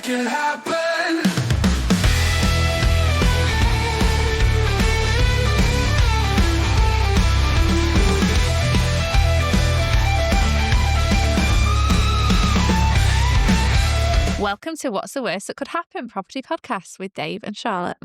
make it happen. Welcome to What's the Worst That Could Happen Property Podcast with Dave and Charlotte.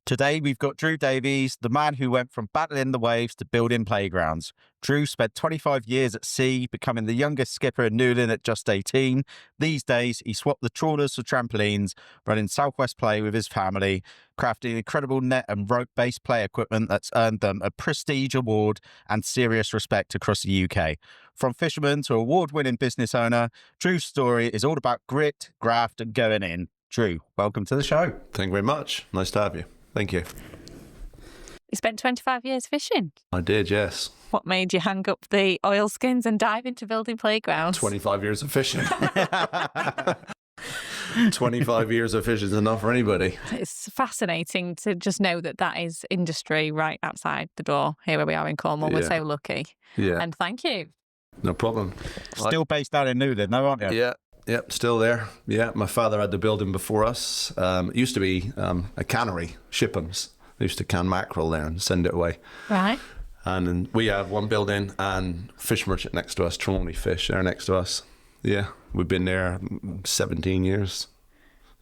Today, we've got Drew Davies, the man who went from battling the waves to building playgrounds. Drew spent 25 years at sea, becoming the youngest skipper in Newlyn at just 18. These days, he swapped the trawlers for trampolines, running Southwest Play with his family, crafting incredible net and rope-based play equipment that's earned them a prestige award and serious respect across the UK. From fisherman to award-winning business owner, Drew's story is all about grit, graft, and going in. Drew, welcome to the show. Thank you very much. Nice to have you. Thank you. You spent 25 years fishing. I did, yes. What made you hang up the oilskins and dive into building playgrounds? 25 years of fishing. 25 years of fishing is enough for anybody. It's fascinating to just know that that is industry right outside the door here where we are in Cornwall. We're so lucky. Yeah. And thank you. No problem. Still based down in Newlyn, though, aren't you? Yeah. Yep, still there. Yeah, my father had the building before us. It used to be a cannery, Shiphams. They used to can mackerel there and send it away. Right. And then we have one building and fish merchant next to us, Trawley Fish, there next to us. Yeah, we've been there 17 years.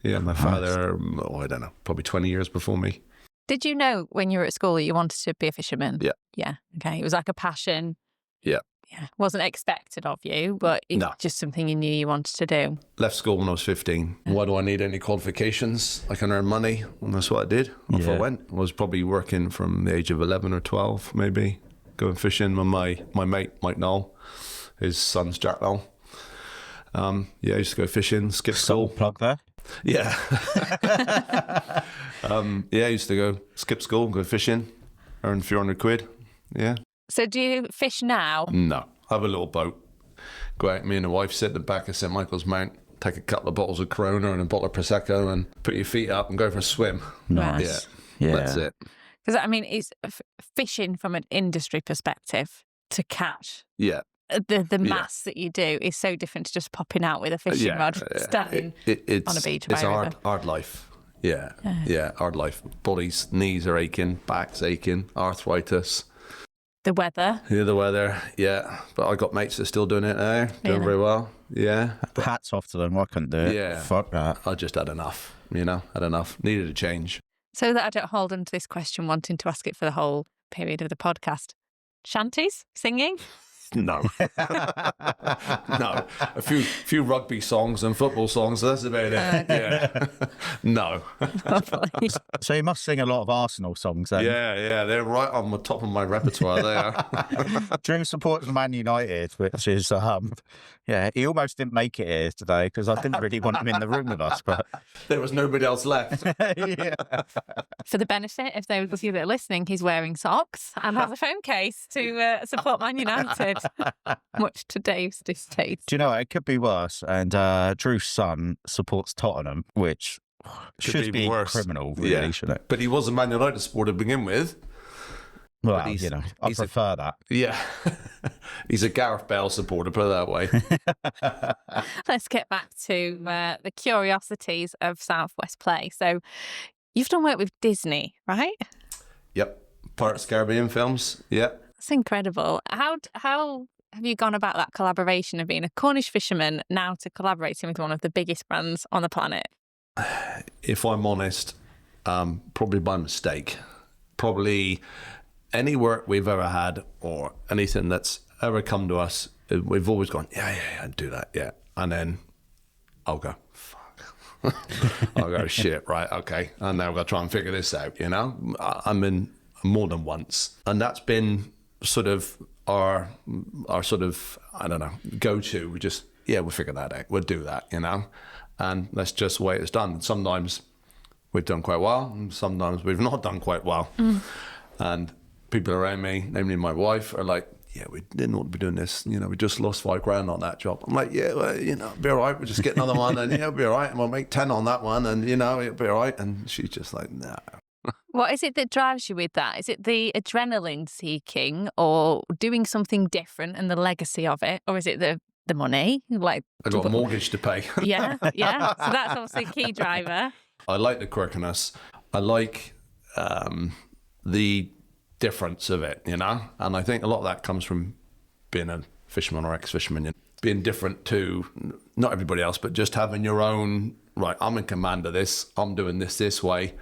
Yeah, my father, I don't know, probably 20 years before me. Did you know when you were at school that you wanted to be a fisherman? Yeah. Yeah. Okay. It was like a passion. Yeah. Yeah. Wasn't expected of you, but it's just something you knew you wanted to do. Left school when I was 15. Why do I need any qualifications? I can earn money. And that's what I did. Off I went. I was probably working from the age of 11 or 12, maybe, going fishing with my mate, Mike Knoll. His son's Jack Knoll. I used to go fishing, skip school. Plug there. Yeah. I used to go skip school, go fishing, earn 300 quid. Yeah. So do you fish now? No. I have a little boat. Go out, me and the wife sit at the back of St Michael's Mount, take a couple of bottles of Corona and a bottle of Prosecco and put your feet up and go for a swim. Nice. Yeah. That's it. Because, I mean, it's fishing from an industry perspective to catch. Yeah. The mass that you do is so different to just popping out with a fishing rod, standing on a beach. It's hard life. Yeah. Hard life. Bodies, knees are aching, backs aching, arthritis. The weather. Yeah, the weather. Yeah. But I got mates that are still doing it now, doing very well. Yeah. Hats off to them. I couldn't do it. Yeah. Fuck that. I just had enough, had enough. Needed a change. So that I don't hold on to this question, wanting to ask it for the whole period of the podcast. Shanties? Singing? No. No. A few rugby songs and football songs, that's about it. No. So you must sing a lot of Arsenal songs then. Yeah, they're right on the top of my repertoire there. Drew supports Man United, which is, he almost didn't make it here today because I didn't really want him in the room with us, but there was nobody else left. For the benefit of those of you that are listening, he's wearing socks and has a phone case to support Man United. Much to Dave's distaste. Do you know, it could be worse. And Drew's son supports Tottenham, which should be worse. Criminal, really, shouldn't it? But he was a Man United supporter to begin with. Well, I prefer that. Yeah. He's a Gareth Bale supporter, put it that way. Let's get back to the curiosities of Southwest Play. So you've done work with Disney, right? Yep. Pirates of the Caribbean films. Yep. That's incredible. How have you gone about that collaboration of being a Cornish fisherman now to collaborating with one of the biggest brands on the planet? If I'm honest, probably by mistake. Probably any work we've ever had or anything that's ever come to us, we've always gone, I'd do that, yeah. And then I'll go, fuck. I'll go, shit, right, okay. And now I've got to try and figure this out, I'm in more than once. And that's been sort of our sort of, I don't know, go-to. We just, we'll figure that out. We'll do that, and that's just the way it's done. Sometimes we've done quite well, and sometimes we've not done quite well. And people around me, namely my wife, are like, we didn't want to be doing this. We just lost $5,000 on that job. I'm like, it'll be all right. We'll just get another one, and it'll be all right. And we'll make 10 on that one, and it'll be all right. And she's just like, no. What is it that drives you with that? Is it the adrenaline seeking or doing something different and the legacy of it? Or is it the the money. Like, I got a mortgage to pay. yeah. So that's obviously a key driver. I like the quirkiness. I like the difference of it, and I think a lot of that comes from being a fisherman or ex-fisherman, being different to not everybody else, but just having your own, right, I'm in command of this, I'm doing this way.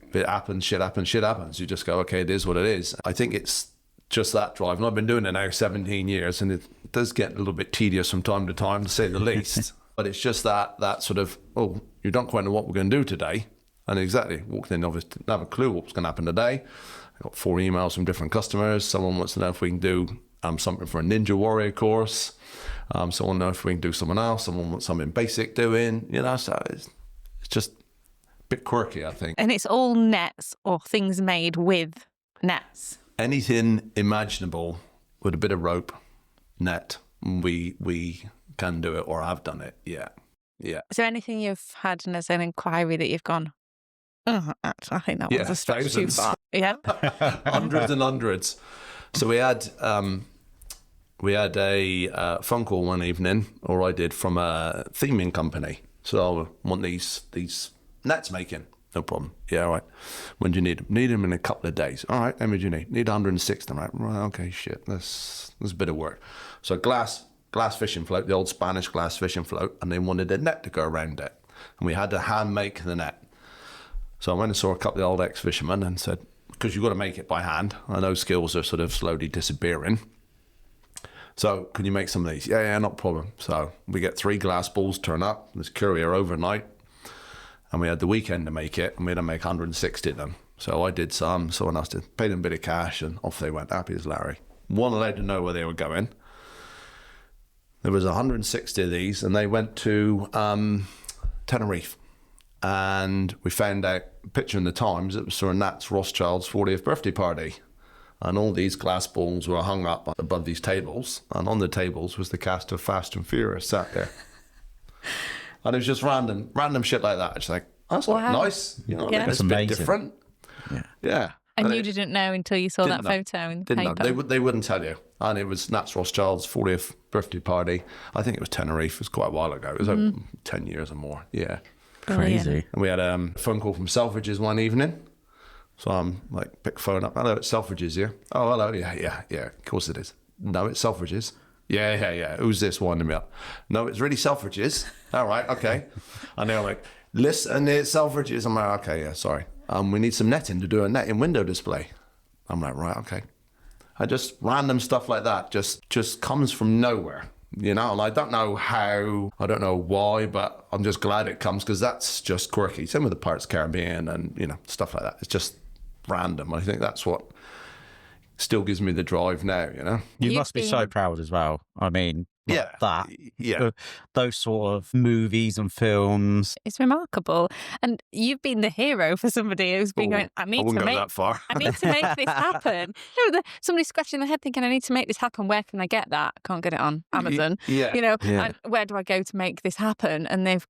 If it happens, shit happens. You just go, okay, it is what it is. I think it's just that drive. And I've been doing it now 17 years, and it does get a little bit tedious from time to time, to say the least. But it's just that sort of, oh, you don't quite know what we're going to do today. And exactly, walked in, obviously didn't have a clue what was going to happen today. I got 4 emails from different customers. Someone wants to know if we can do something for a Ninja Warrior course. Someone knows if we can do someone else. Someone wants something basic doing, so it's just a bit quirky, I think. And it's all nets or things made with nets. Anything imaginable with a bit of rope, net, we can do it or have done it. Yeah. Is there anything you've had as an inquiry that you've gone, oh, actually, I think that was a stretch too far? Yeah. Hundreds and hundreds. So we had a phone call one evening, or I did, from a theming company. So I want these nets making. No problem. Yeah, all right. When do you need them? Need them in a couple of days. All right, how many do you need? Need 106. I'm like, right, okay, shit. That's a bit of work. So glass fishing float, the old Spanish glass fishing float, and they wanted a net to go around it. And we had to hand make the net. So I went and saw a couple of old ex-fishermen and said, because you've got to make it by hand. I know skills are sort of slowly disappearing. So can you make some of these? Yeah, not a problem. So we get 3 glass balls turn up, this courier overnight, and we had the weekend to make it, and we had to make 160 of them. So I did some, someone else did, paid them a bit of cash, and off they went, happy as Larry. One allowed to know where they were going. There was 160 of these, and they went to Tenerife. And we found out, picture in the Times, it was Sir Nat's Rothschild's 40th birthday party. And all these glass balls were hung up above these tables. And on the tables was the cast of Fast and Furious sat there. And it was just random shit like that. It's like, that's nice. It's a bit different. Yeah. And you didn't know until you saw that photo in the paper? Didn't know. They wouldn't tell you. And it was Nat's Rothschild's 40th birthday party. I think it was Tenerife. It was quite a while ago. It was like 10 years or more. Yeah. Crazy. And we had a phone call from Selfridges one evening. So I'm like, pick the phone up. Hello, it's Selfridges, yeah? Oh, hello. Yeah. Of course it is. No, it's Selfridges. Yeah. Who's this winding me up? No, it's really Selfridges. All right, okay. And they're like, listen, it's Selfridges. I'm like, okay, yeah, sorry. We need some netting to do a netting window display. I'm like, right, okay. I just random stuff like that just comes from nowhere, and I don't know how, I don't know why, but I'm just glad it comes, because that's just quirky. Same with the Pirates of the Caribbean and, stuff like that. It's just random. I think that's what still gives me the drive now, You must be so proud as well. I mean, those sort of movies and films. It's remarkable. And you've been the hero for somebody who's been going, I need to make this happen. Somebody's scratching their head thinking, I need to make this happen. Where can I get that? I can't get it on Amazon. And where do I go to make this happen? And they've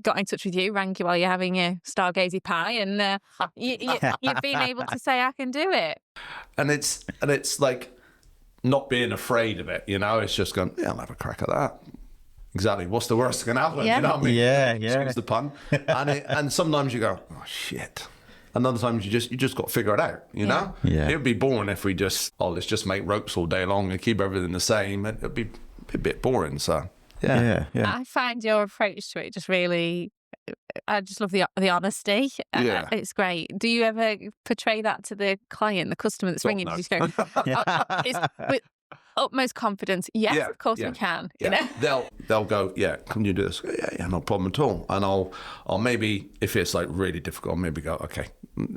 got in touch with you, rang you while you're having your stargazy pie, and you've been able to say, I can do it. And it's like, not being afraid of it, it's just going, yeah, I'll have a crack at that. Exactly. What's the worst that can happen? Yeah. You know what I mean? Yeah. Excuse the pun. And sometimes you go, oh shit. And other times you just got to figure it out, you know? Yeah. It would be boring if we let's just make ropes all day long and keep everything the same. It'd be a bit boring. So yeah. I find your approach to it just really, I just love the honesty. Yeah. It's great. Do you ever portray that to the client, the customer that's ringing? No. You just go, it's with utmost confidence. Yes, of course we can. Yeah. They'll go, yeah, can you do this? Yeah, no problem at all. And I'll maybe, if it's like really difficult, I'll maybe go, okay,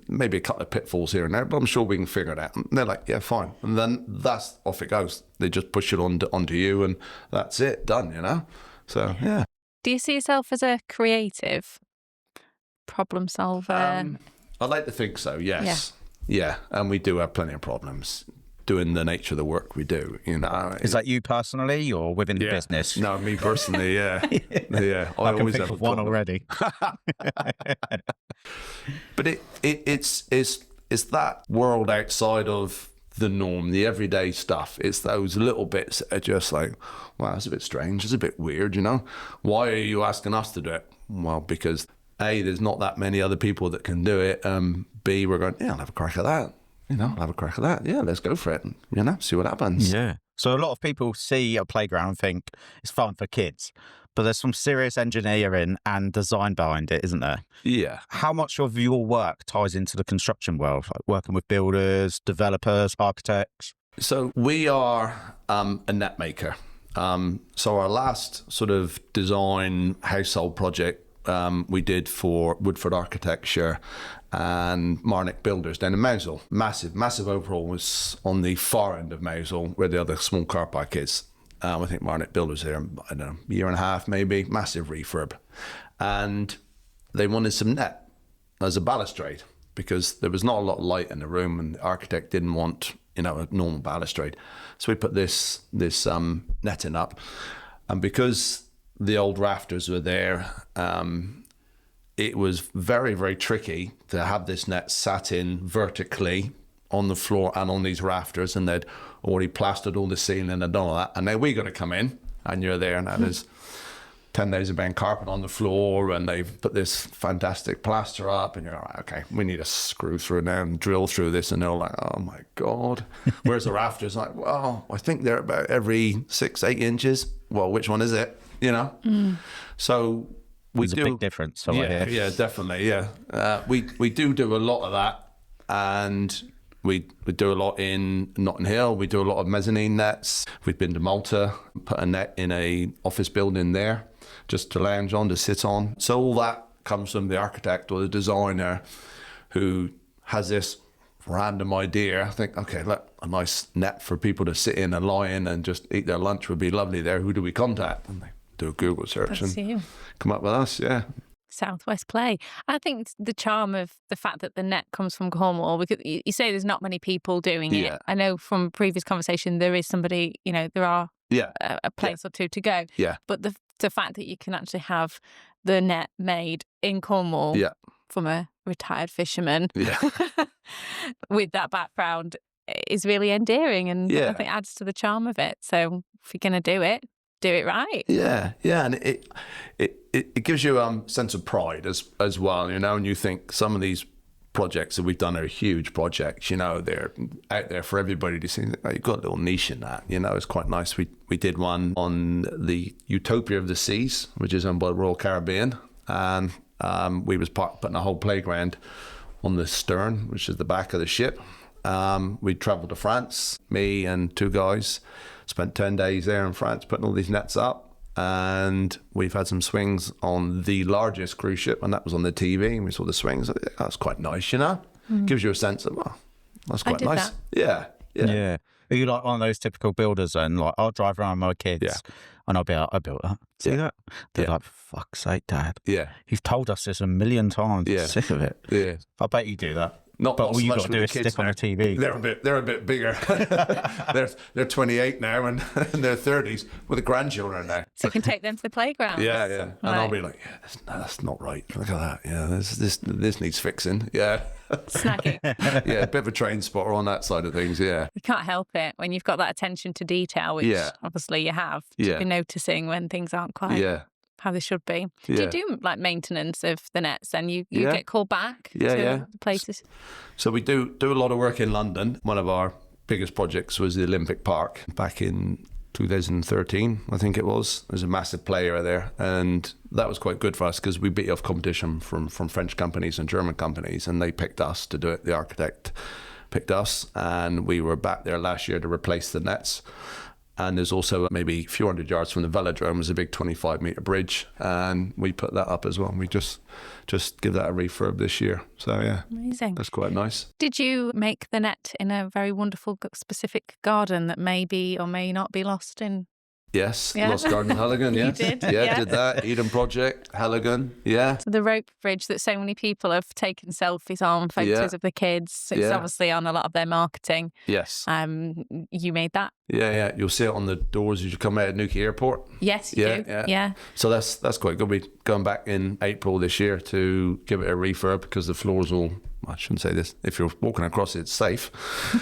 maybe a couple of pitfalls here and there, but I'm sure we can figure it out. And they're like, yeah, fine. And then that's off it goes. They just push it onto you, and that's it, done, So, yeah. Do you see yourself as a creative problem solver? I like to think so, yes. Yeah, and we do have plenty of problems doing the nature of the work we do, Is that you personally or within the business? No, me personally, yeah. Yeah, I always have one already. But it's that world outside of the norm, the everyday stuff. It's those little bits that are just like, wow, it's a bit strange, it's a bit weird, you know? Why are you asking us to do it? Well, because A, there's not that many other people that can do it. B, we're going, yeah, I'll have a crack at that. You know, I'll have a crack at that. Yeah, let's go for it. And, you know, see what happens. Yeah. So a lot of people see a playground and think it's fun for kids, but there's some serious engineering and design behind it, isn't there? Yeah. How much of your work ties into the construction world, like working with builders, developers, architects? So we are a net maker. So our last sort of design household project we did for Woodford Architecture and Marnick Builders down in Mousehole. Massive overhaul. Was on the far end of Mousehole where the other small car park is. I think Marnick Builders there, I don't know, a year and a half maybe, massive refurb. And they wanted some net as a balustrade because there was not a lot of light in the room and the architect didn't want, you know, a normal balustrade. So we put this netting up. And because the old rafters were there, it was very, very tricky to have this net sat in vertically on the floor and on these rafters, and they'd already plastered all the ceiling and done all that. And then we got to come in, and you're there, and there's 10 days of bent carpet on the floor, and they've put this fantastic plaster up, and you're like, okay, we need to screw through now and drill through this. And they're like, oh my God. Whereas the rafters, like, well, I think they're about every 6-8 inches. Well, which one is it? You know? So There's a big difference. Yeah, definitely. Yeah. We do a lot of that. And we do a lot in Notting Hill. We do a lot of mezzanine nets. We've been to Malta, put a net in a office building there just to lounge on, to sit on. So all that comes from the architect or the designer who has this random idea. I think, okay, look, a nice net for people to sit in and lie in and just eat their lunch would be lovely there. Who do we contact? And they do a Google search and come up with us, yeah. Southwest Play. I think the charm of the fact that the net comes from Cornwall, because you say there's not many people doing it. I know from previous conversation there is somebody, you know, there are a place or two to go. Yeah. But the fact that you can actually have the net made in Cornwall from a retired fisherman with that background is really endearing, and I think adds to the charm of it. So if you're going to do it right. Yeah, and it gives you a sense of pride as well, you know, and you think some of these projects that we've done are huge projects, you know, they're out there for everybody to see. Oh, you've got a little niche in that, you know, it's quite nice. We did one on the Utopia of the Seas, which is owned by the Royal Caribbean, and we was putting a whole playground on the stern, which is the back of the ship. We travelled to France, me and 2 guys, spent 10 days there in France putting all these nets up, and we've had some swings on the largest cruise ship, and that was on the TV, and we saw the swings. That's quite nice, you know? Gives you a sense of, well, that's quite nice. That. Yeah. Are you like one of those typical builders then? Like, I'll drive around with my kids and I'll be like, I built that. See that? They're like, for fuck's sake, Dad. Yeah. You've told us this a million times. Yeah. I'm sick of it. Yeah. I bet you do that. But all you've got so to do is stick on the TV. They're a bit bigger. they're 28 now and in their 30s with the grandchildren now. So you can take them to the playground. Yeah. And I'll be like, that's not right. Look at that. Yeah, this needs fixing. Yeah. Snagging. Yeah, a bit of a train spotter on that side of things. Yeah. You can't help it when you've got that attention to detail, which obviously you have, to be noticing when things aren't quite how they should be. Do you do like maintenance of the nets and you get called back to places? So we do a lot of work in London. One of our biggest projects was the Olympic Park back in 2013, I think it was. There's a massive player there, and that was quite good for us because we beat off competition from French companies and German companies, and they picked us to do it. The architect picked us, and we were back there last year to replace the nets. And there's also maybe a few hundred yards from the velodrome was a big 25-metre bridge, and we put that up as well. We just give that a refurb this year. So, yeah. Amazing. That's quite nice. Did you make the net in a very wonderful specific garden that may be or may not be lost in? Yes, Lost Garden Halligan, yes. You did? Did that. Eden Project, Halligan, So the rope bridge that so many people have taken selfies on, photos of the kids. It's obviously on a lot of their marketing. Yes. You made that? Yeah. You'll see it on the doors as you come out of Newquay Airport. Yes, you do. Yeah. So that's quite good. We're going back in April this year to give it a refurb because the floors will I shouldn't say this, if you're walking across it, it's safe.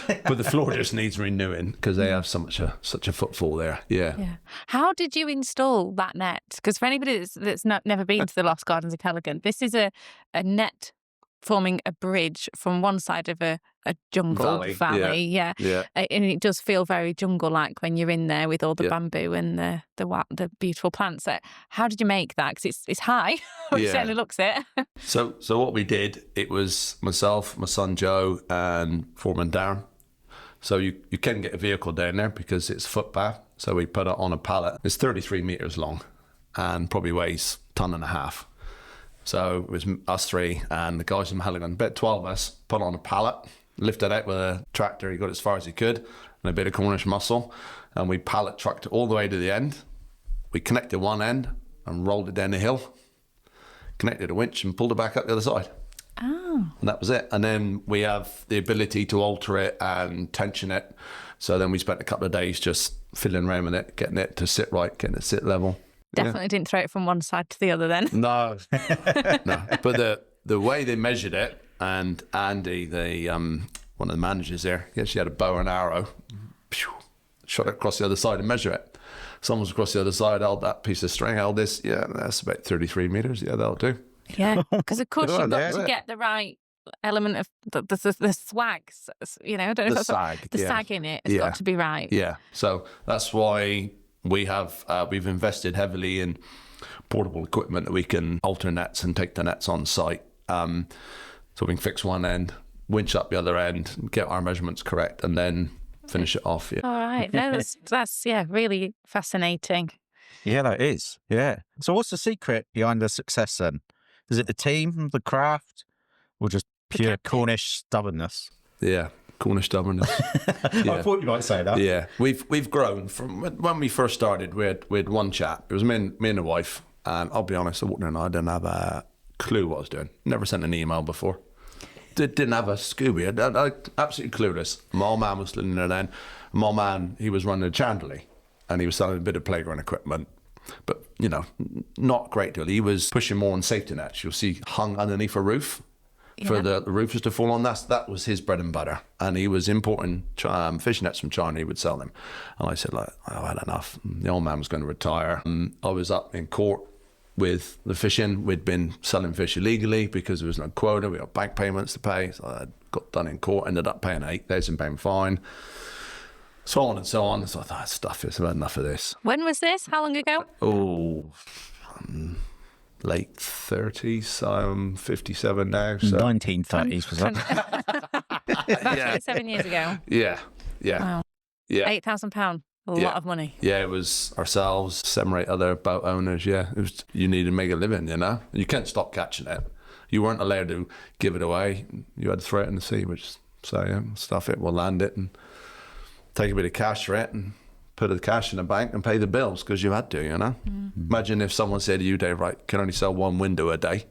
But the floor just needs renewing because they have such a footfall there. Yeah. How did you install that net? Because for anybody that's never been to the Lost Gardens of Callaghan, this is a net forming a bridge from one side of a jungle valley. Yeah. And it does feel very jungle-like when you're in there with all the bamboo and the beautiful plants. So how did you make that? Because it's high. It certainly looks it. So what we did, it was myself, my son Joe, and foreman Darren. So you can get a vehicle down there because it's a footpath. So we put it on a pallet. It's 33 metres long and probably weighs 1.5 tons. So it was us three and the guys from Halligan, about 12 of us, put on a pallet, lifted out with a tractor. He got as far as he could and a bit of Cornish muscle. And we pallet trucked it all the way to the end. We connected one end and rolled it down the hill, connected a winch and pulled it back up the other side. Oh. And that was it. And then we have the ability to alter it and tension it. So then we spent a couple of days just fiddling around with it, getting it to sit right, getting it to sit level. Definitely didn't throw it from one side to the other then. No. No. But the way they measured it, and Andy, one of the managers there, he actually had a bow and arrow, shot it across the other side and measure it. Someone's across the other side, held that piece of string, held this. Yeah, that's about 33 metres. Yeah, that'll do. Yeah, because of course you've got to get the right element of the swag, you know, I don't know if that's the sag in it has got to be right. Yeah, so that's why we've invested heavily in portable equipment that we can alter nets and take the nets on site. So we can fix one end, winch up the other end, get our measurements correct, and then finish it off. Yeah. All right, no, that's really fascinating. Yeah, that is. Yeah. So what's the secret behind the success then? Is it the team, the craft, or just pure Cornish stubbornness? Yeah, Cornish stubbornness. I thought you might say that. Yeah, we've grown from when we first started. We had one chap. It was me and the wife, and I'll be honest, I walked in and I didn't have a clue what I was doing. Never sent an email before. Didn't have a Scooby. I absolutely clueless. My old man was living there then. My old man, he was running a chandelier, and he was selling a bit of playground equipment. But, you know, not a great deal. He was pushing more on safety nets. You'll see hung underneath a roof for the roofers to fall on. That was his bread and butter. And he was importing fishing nets from China. He would sell them. And I said, like, I've had enough. The old man was going to retire. And I was up in court with the fishing. We'd been selling fish illegally because there was no quota. We got bank payments to pay. So I got done in court, ended up paying an £8,000 fine. So on and so on. So I thought, stuff this, I've had enough of this. When was this? How long ago? Oh, late 30s. I'm 57 now. So. 1930s, was that? 27 years ago. Yeah. Wow. Yeah. £8,000. A lot of money. Yeah, it was ourselves, 7 or 8 other boat owners. Yeah, it was. You need to make a living, you know. You can't stop catching it. You weren't allowed to give it away. You had to throw it in the sea, stuff it, we'll land it, and take a bit of cash for it, and put the cash in the bank and pay the bills because you had to, you know. Imagine if someone said to you, Dave, right, can only sell one window a day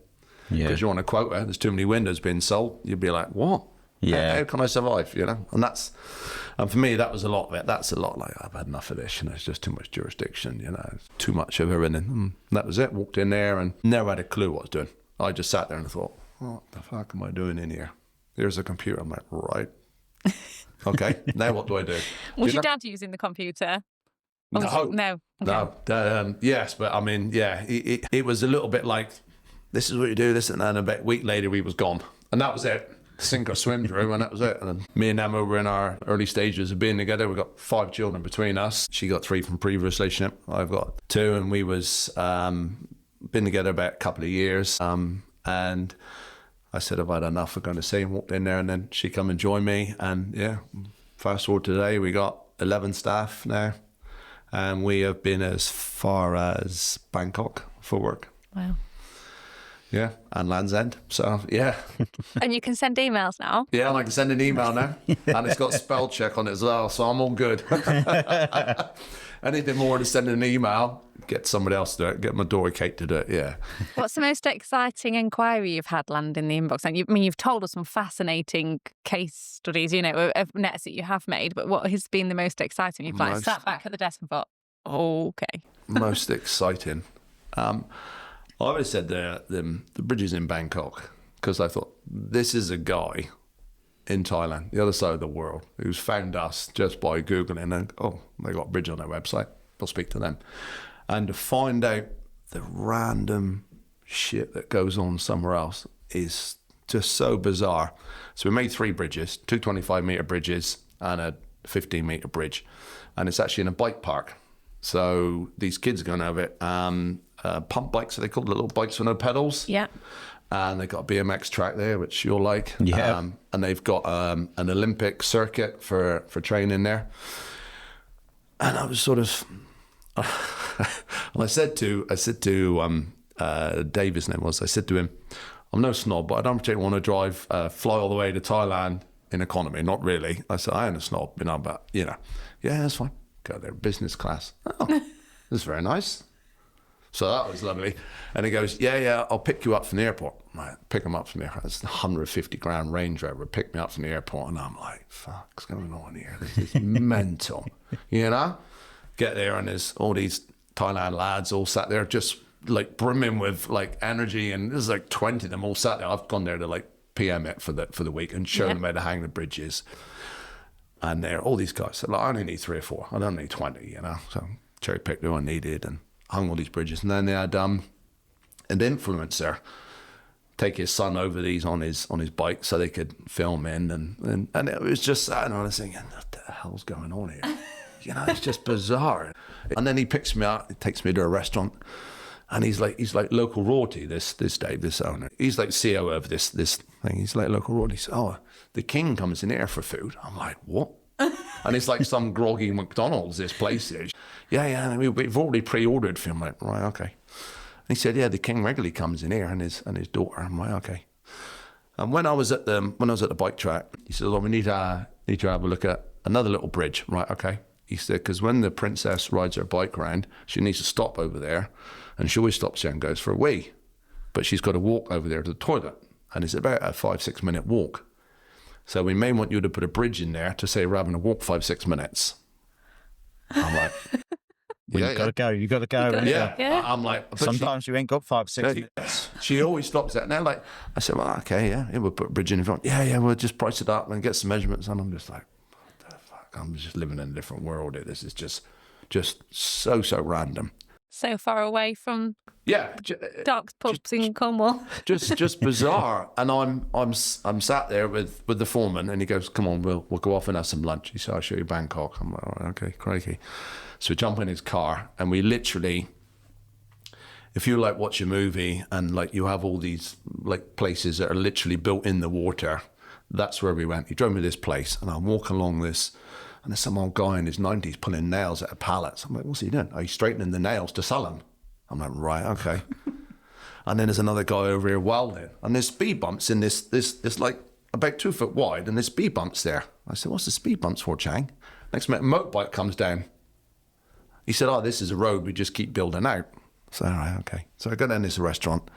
because you're on a quota. There's too many windows being sold. You'd be like, what? Yeah. How can I survive, you know? And for me, that was a lot of it. That's a lot like, I've had enough of this, you know, it's just too much jurisdiction, you know, it's too much of everything. And that was it. Walked in there and never had a clue what I was doing. I just sat there and thought, what the fuck am I doing in here? Here's a computer. I'm like, right. Okay, now what do I do? Was your dad using the computer? No. Okay. No. Yes, but I mean, yeah, it was a little bit like, this is what you do, this, and then a week later he was gone. And that was it. Sink or swim through, and that was it. And then me and Emma were in our early stages of being together. We've got 5 children between us. She got 3 from previous relationship. I've got 2, and we was been together about a couple of years. And I said, I've had enough. We're going to see, and walked in there, and then she come and joined me. And yeah, fast forward to today, we got 11 staff now, and we have been as far as Bangkok for work. Wow. Yeah, and Land's End. So, yeah. And you can send emails now? Yeah, and I can send an email now. And it's got spell check on it as well, so I'm all good. Anything more than sending an email, get somebody else to do it, get my Dory Kate to do it, yeah. What's the most exciting inquiry you've had land in the inbox? And you've told us some fascinating case studies, you know, of nets that you have made, but what has been the most exciting? You've sat back at the desk and thought, okay. Most exciting. I would have said the bridges in Bangkok, because I thought this is a guy in Thailand, the other side of the world, who's found us just by Googling and, they got a bridge on their website. We'll speak to them. And to find out the random shit that goes on somewhere else is just so bizarre. So we made 3 bridges, 2 25-metre bridges and a 15-metre bridge. And it's actually in a bike park. So these kids are going over it. Pump bikes, are they called? The little bikes with no pedals? Yeah. And they've got a BMX track there, which you'll like. Yeah. And they've got an Olympic circuit for training there. And I was sort of... and I said to Davies' name was, I said to him, I'm no snob, but I don't particularly want to fly all the way to Thailand in economy. Not really. I said, I am a snob, but, yeah, that's fine. Go there, business class. Oh, that's very nice. So that was lovely. And he goes, yeah, I'll pick you up from the airport. Right, pick him up from the airport. It's a 150 grand Range Rover. Pick me up from the airport. And I'm like, fuck's going on here? This is mental. Get there and there's all these Thailand lads all sat there just like brimming with like energy. And there's like 20 of them all sat there. I've gone there to like PM it for the week and show them how to hang the bridges. And there, all these guys said, I only need 3 or 4. I don't need 20, So cherry picked who I needed and hung all these bridges. And then they had an influencer take his son over these on his bike so they could film in. And it was just, I was thinking, what the hell's going on here? It's just bizarre. And then he picks me up, he takes me to a restaurant. And he's like local royalty, this Dave, this owner. He's like CEO of this thing. He's like local royalty. He says, the king comes in here for food. I'm like, what? And it's like some groggy McDonald's, this place is. Yeah, we've already pre-ordered for him. I'm like, right, okay. And he said, yeah, the king regularly comes in here and his daughter. I'm like, okay. And when I was at the bike track, he said, we need to have a look at another little bridge. Right, okay. He said, because when the princess rides her bike around, she needs to stop over there. And she always stops there and goes for a wee. But she's got to walk over there to the toilet. And it's about a 5-6 minute walk. So we may want you to put a bridge in there to say we're having to walk 5-6 minutes. I'm like, you got to go. You got to go. Yeah. I'm like, sometimes you ain't got 5-6 minutes. She always stops there. And they're like, I said, well, okay, yeah, we'll put a bridge in front. Yeah, we'll just price it up and get some measurements. And I'm just like, what the fuck? I'm just living in a different world here. This is just so random. So far away from dark pubs in Cornwall. just bizarre. And I'm sat there with the foreman, and he goes, "Come on, we'll go off and have some lunch." He said, "I'll show you Bangkok." I'm like, "All right, okay, crikey." So we jump in his car, and we literally, if you like watch a movie and like you have all these like places that are literally built in the water, that's where we went. He drove me to this place, and I'm walking along this. And there's some old guy in his 90s pulling nails out of pallets. I'm like, what's he doing? Oh, he's straightening the nails to sell them. I'm like, right, okay. And then there's another guy over here welding. And there's speed bumps in this like about 2 foot wide, and there's speed bumps there. I said, what's the speed bumps for, Chang? Next minute, a motorbike comes down. He said, this is a road we just keep building out. So, all right, okay. So I go down to this restaurant,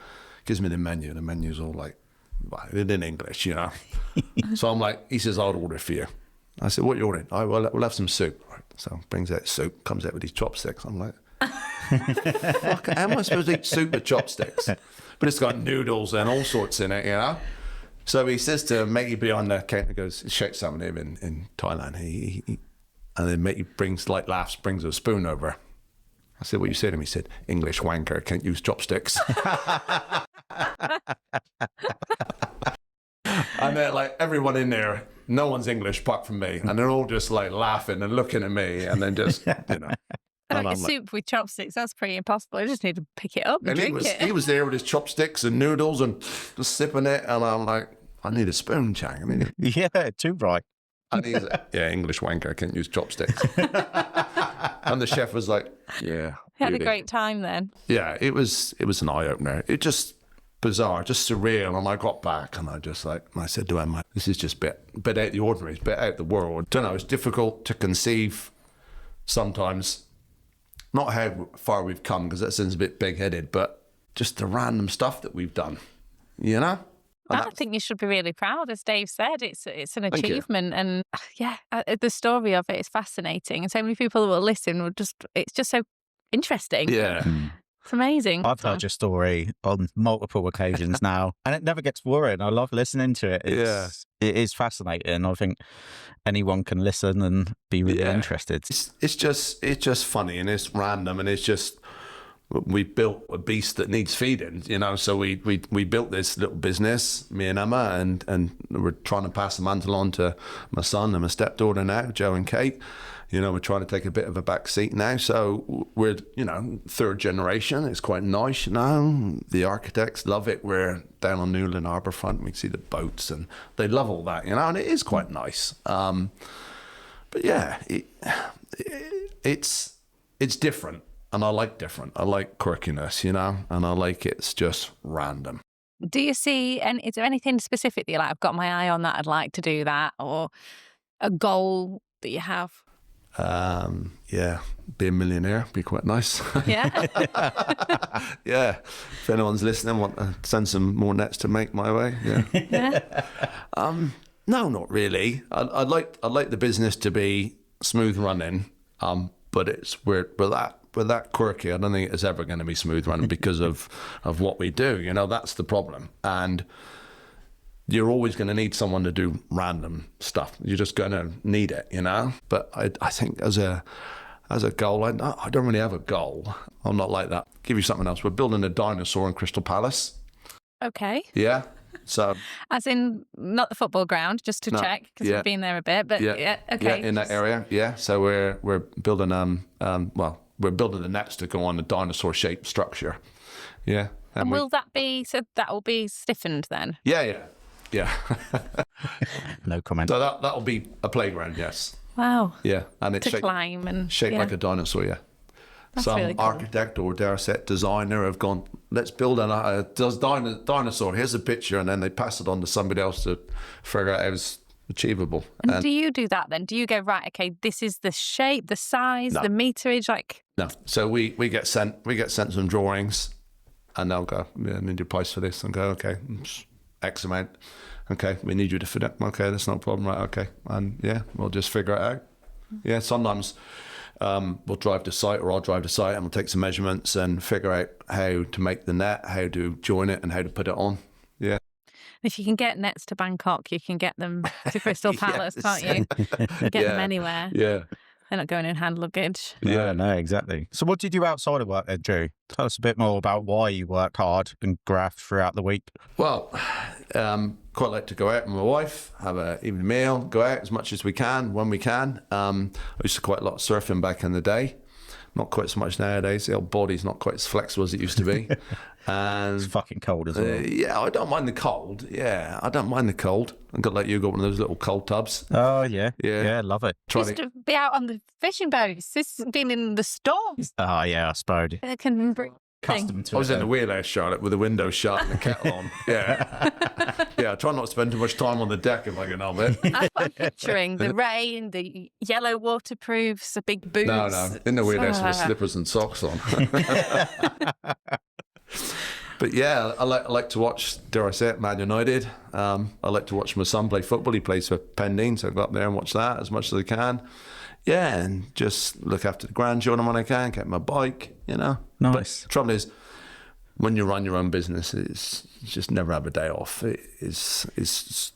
gives me the menu. The menu's all like, in English, So I'm like, he says, I'll order for you. I said, what are you ordering? We'll have some soup. Right. So brings out soup, comes out with these chopsticks. I'm like, fuck, how am I supposed to eat soup with chopsticks? But it's got noodles and all sorts in it, So he says to matey behind the counter, goes, shouts something at him in Thailand. And then matey brings a spoon over. I said, what you said to him? He said, English wanker, can't use chopsticks. And they're like, everyone in there, no one's English apart from me. And they're all just like laughing and looking at me and then just, Like soup with chopsticks, that's pretty impossible. I just need to pick it up and drink it. He was there with his chopsticks and noodles and just sipping it. And I'm like, I need a spoon, Chang. Yeah, too right. And he's like, English wanker, I can't use chopsticks. And the chef was like, yeah. He had a great time then. Yeah, it was an eye-opener. It just... bizarre, just surreal. And I got back and I said to him, this is just a bit out the ordinary, it's a bit out the world. I don't know, it's difficult to conceive sometimes, not how far we've come, because that sounds a bit big-headed, but just the random stuff that we've done, I think you should be really proud. As Dave said, it's an achievement. And the story of it is fascinating. And so many people that will listen it's just so interesting. Yeah. It's amazing. I've heard your story on multiple occasions now, and it never gets boring. I love listening to it. It is fascinating. I think anyone can listen and be really interested. It's just funny, and it's random, and it's just, we built a beast that needs feeding, you know. So we built this little business, me and Emma, and we're trying to pass the mantle on to my son and my stepdaughter now, Joe and Kate. You know, we're trying to take a bit of a back seat now. So we're, you know, third generation. It's quite nice, you know. The architects love it. We're down on Newlyn Harbourfront. We can see the boats, and they love all that, you know, and it is quite nice. But yeah, it's different. And I like different. I like quirkiness, you know, and I like it's just random. Do you see, and is there anything specific that you're like, I've got my eye on that, I'd like to do that, or a goal that you have? Yeah, be a millionaire, be quite nice. Yeah. Yeah. If anyone's listening, want to send some more nets to make my way. Yeah. Yeah. No, not really. I'd like the business to be smooth running, but we're that quirky. I don't think it's ever going to be smooth running because of what we do. You know, that's the problem. And you're always going to need someone to do random stuff. You're just going to need it, you know. But I think as a goal, I don't really have a goal. I'm not like that. Give you something else. We're building a dinosaur in Crystal Palace. Okay. Yeah. So, as in not the football ground, just to check, because we've been there a bit. But okay. Yeah, in that area. Yeah. So we're building we're building the nets to go on a dinosaur-shaped structure. Yeah. And will that be, so that will be stiffened then? Yeah. No comment. So that'll be a playground, yes. Wow. Yeah. And it's to climb and shaped like a dinosaur, yeah. That's Some really cool. architect or dare I say designer have gone, let's build a dinosaur, here's a picture, and then they pass it on to somebody else to figure out how it's achievable. And do you do that then? Do you go, right, okay, this is the shape, the size, the meterage, like? No. So we get sent some drawings, and they'll go, yeah, I need your price for this, and go, okay, X amount. Okay, we need you to fit it. Okay, that's not a problem, right? Okay, and yeah, we'll just figure it out. Yeah, sometimes we'll drive to site, or I'll drive to site, and we'll take some measurements and figure out how to make the net, how to join it, and how to put it on. Yeah. If you can get nets to Bangkok, you can get them to Crystal Palace, can't you? You get them anywhere. Yeah. They're not going in hand luggage. Yeah, no, exactly. So what do you do outside of work then, Drew? Tell us a bit more about why you work hard and graft throughout the week. Well, quite like to go out with my wife, have an evening meal, go out as much as we can, when we can. I used to quite a lot of surfing back in the day. Not quite so much nowadays. The old body's not quite as flexible as it used to be. And it's fucking cold as well. Yeah, I don't mind the cold. Yeah, I don't mind the cold. I've got you got one of those little cold tubs. Oh, yeah. Yeah, love it. Used to be out on the fishing boats. This has been in the storms. Oh, yeah, I suppose. It can bring Custom to I was in the wheelhouse, Charlotte, with the window shut and the kettle on. Yeah. Yeah, I try not to spend too much time on the deck if I can help it. That's what I'm picturing. The rain, the yellow waterproofs, the big boots. No. In the wheelhouse with slippers and socks on. But yeah, I like to watch, dare I say it, Man United. I like to watch my son play football. He plays for Pendine, so I go up there and watch that as much as I can. Yeah, and just look after the grandchildren when I can, get my bike, you know. Nice. But the trouble is, when you run your own business, it's just never have a day off. It's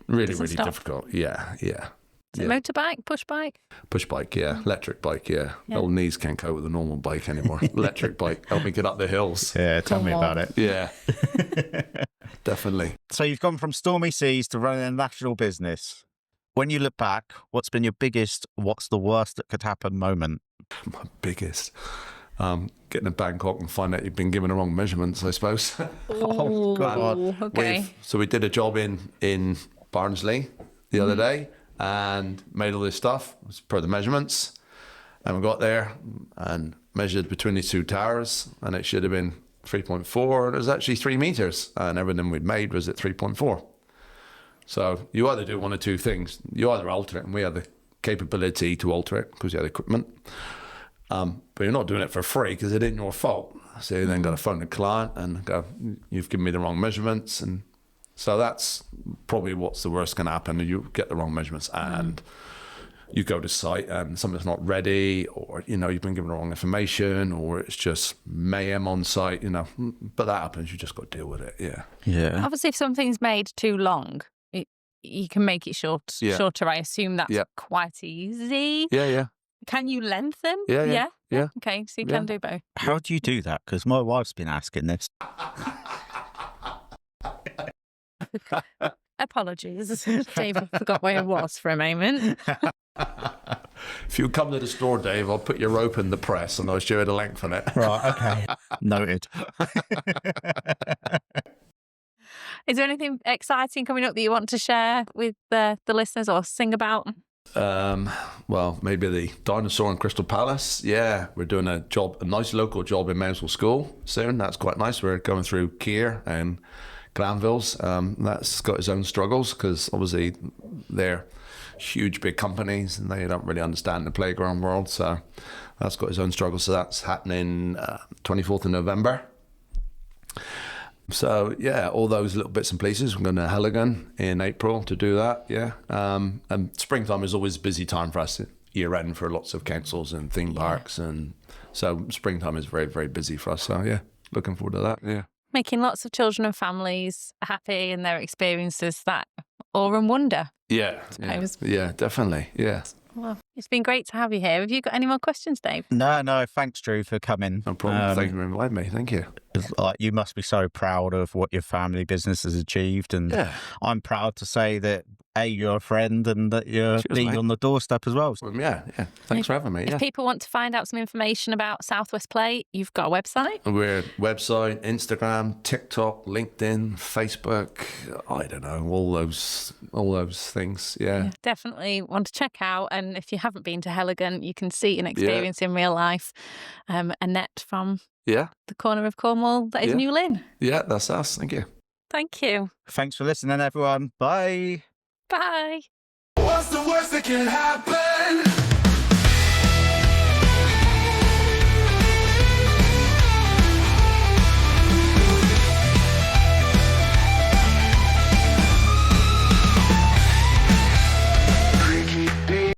really difficult. Yeah. Is it motorbike, push bike? Push bike, yeah. Electric bike, yeah. Old knees can't cope with a normal bike anymore. Electric bike, help me get up the hills. Yeah, tell me about it. Yeah, definitely. So you've gone from stormy seas to running a national business. When you look back, what's been your biggest, what's the worst that could happen moment? My biggest? Getting to Bangkok and find out you've been given the wrong measurements, I suppose. Oh, God. Okay. So we did a job in Barnsley the other day and made all this stuff as per the measurements. And we got there and measured between these two towers, and it should have been 3.4. It was actually 3 meters, and everything we'd made was at 3.4. So you either do one of two things. You either alter it, and we had the capability to alter it because you had equipment. But you're not doing it for free because it ain't your fault. So you then got to phone the client and go, you've given me the wrong measurements. And so that's probably what's the worst can happen. You get the wrong measurements and you go to site and something's not ready, or, you know, you've been given the wrong information, or it's just mayhem on site, you know. But that happens. You just got to deal with it. Yeah. Yeah. Obviously, if something's made too long, you can make it shorter. I assume that's quite easy. Yeah. Can you lengthen? Yeah. Okay, so you can do both. How do you do that? Because my wife's been asking this. Apologies. David forgot where I was for a moment. If you come to the store, Dave, I'll put your rope in the press and I'll show you to lengthen it. Right, okay. Noted. Is there anything exciting coming up that you want to share with the listeners or sing about? Well, maybe the dinosaur in Crystal Palace. Yeah, we're doing a nice local job in Mousehole School soon. That's quite nice. We're going through Keir and Glanville's. That's got its own struggles because obviously they're huge, big companies and they don't really understand the playground world. So that's got its own struggles. So that's happening 24th of November. So, yeah, all those little bits and pieces. We're going to Helligan in April to do that, yeah. And springtime is always a busy time for us, year-end, for lots of councils and theme parks. And so springtime is very, very busy for us. So, yeah, looking forward to that, yeah. Making lots of children and families happy in their experiences, that awe and wonder. Yeah, definitely, yeah. Well, it's been great to have you here. Have you got any more questions, Dave? No, thanks, Drew, for coming. No problem. Thank you for inviting me. Thank you. Like, you must be so proud of what your family business has achieved, and I'm proud to say that you're a friend and that you're being on the doorstep as well. Yeah. Thanks for having me. If people want to find out some information about Southwest Play, you've got a website. We're website, Instagram, TikTok, LinkedIn, Facebook. I don't know, all those things. Yeah. Definitely want to check out. And if you haven't been to Helligan, you can see and experience in real life Annette from the corner of Cornwall. That is New Lynn. Yeah, that's us. Thank you. Thank you. Thanks for listening, everyone. Bye. Bye. What's the worst that can happen?